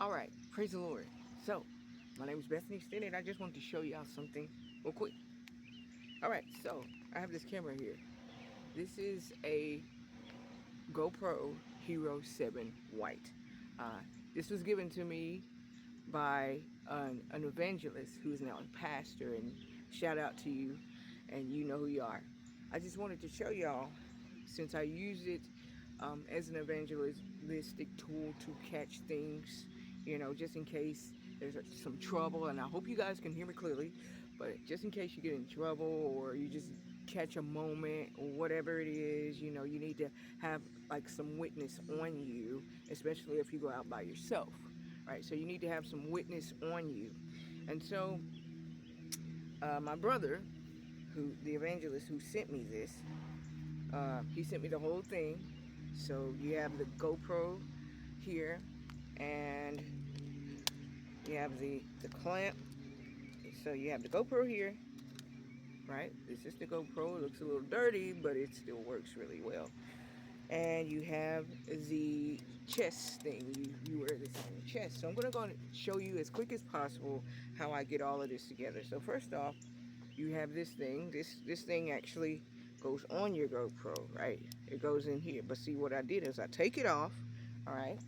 Alright, praise the Lord. So, my name is Bethany Stin, and I just wanted to show y'all something real quick. Alright, so I have this camera here. This is a GoPro Hero 7 White. This was given to me by an evangelist who's now a pastor, and shout out to you, and you know who you are. I just wanted to show y'all, since I use it as an evangelistic tool to catch things, just in case there's some trouble, and I hope you guys can hear me clearly, but just in case you get in trouble or you just catch a moment or whatever it is, you need to have like some witness on you, especially if you go out by yourself, right? So you need to have some witness on you. And so my brother, the evangelist who sent me this, he sent me the whole thing. So you have the GoPro here, and you have the clamp. So you have the GoPro here, right? This is the GoPro. It looks a little dirty, but it still works really well. And you have the chest thing. You wear this on your chest. So I'm going to go and show you as quick as possible how I get all of this together. So first off, you have this thing. This thing actually goes on your GoPro, right? It goes in here. But see, what I did is I take it off, all right?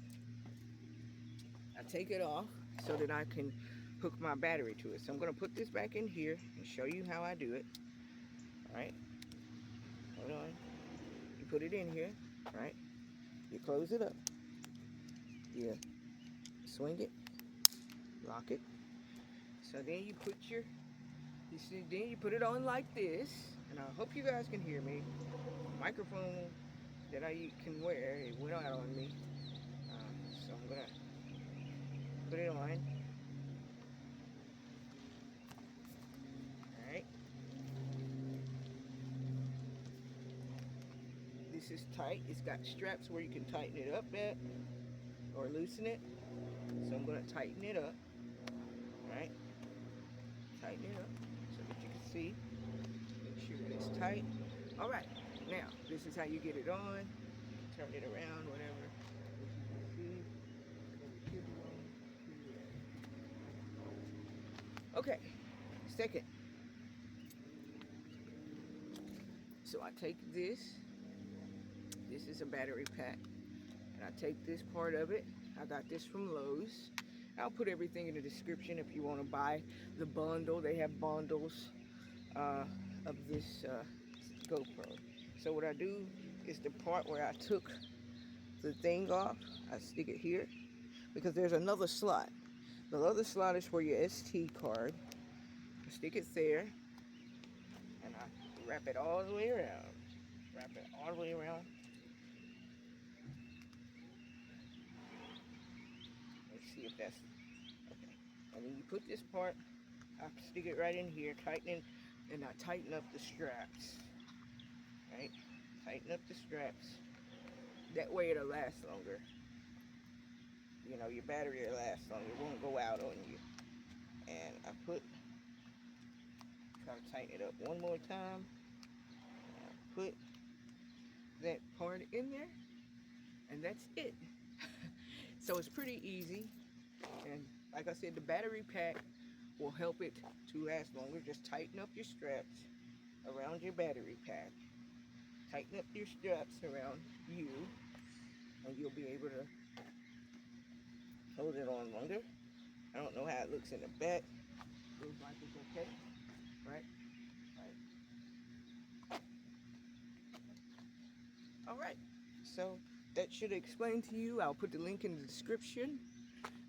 I take it off so that I can hook my battery to it. So I'm going to put this back in here and show you how I do it. All right? Hold on. You put it in here, right? You close it up. You swing it, lock it. So then you put then you put it on like this, and I hope you guys can hear me. The microphone that I can wear, it went out on me. So I'm gonna put it on. Alright. This is tight. It's got straps where you can tighten it up at or loosen it. So I'm gonna tighten it up. Alright. Tighten it up so that you can see. Make sure that it's tight. Alright, now this is how you get it on. Turn it around, whatever. As you can see, it should be on. Okay, second. So I take this. This is a battery pack. And I take this part of it. I got this from Lowe's. I'll put everything in the description if you want to buy the bundle. They have bundles of this GoPro. So what I do is the part where I took the thing off, I stick it here because there's another slot. The other slot is for your SD card. I stick it there and I wrap it all the way around. Wrap it all the way around. Let's see if that's okay. And then you put this part, I stick it right in here, tighten, and I tighten up the straps. Right? Tighten up the straps. That way it'll last longer. Your battery will last longer. It won't go out on you. And I try to tighten it up one more time. And I put that part in there. And that's it. So it's pretty easy. And like I said, the battery pack will help it to last longer. Just tighten up your straps around your battery pack. Tighten up your straps around you, and you'll be able to hold it on longer. I don't know how it looks in the back. Looks like it's okay, right? Right. All right. So that should explain to you. I'll put the link in the description,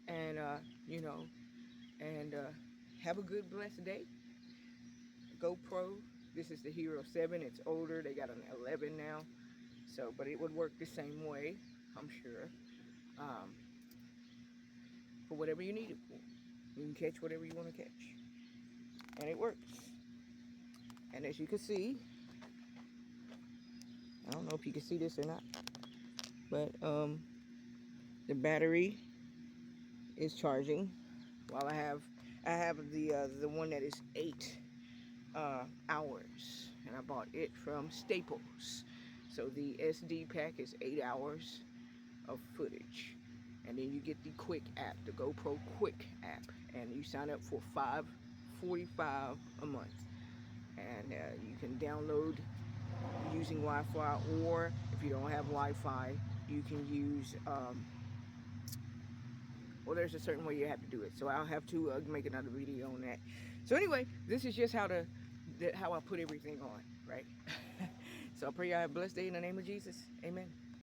and have a good, blessed day. GoPro. This is the Hero 7. It's older. They got an 11 now. So, but it would work the same way, I'm sure. For whatever you need it for. You can catch whatever you want to catch. And it works. And as you can see, I don't know if you can see this or not, but the battery is charging while I have the one that is 8 hours, and I bought it from Staples. So the SD pack is 8 hours of footage. and then you get the Quick app, the GoPro Quick app, and you sign up for $5.45 a month, and you can download using Wi-Fi, or if you don't have Wi-Fi, you can use well, there's a certain way you have to do it, so I'll have to make another video on that. So anyway, this is just how I put everything on, right? So I pray y'all have a blessed day in the name of Jesus. Amen.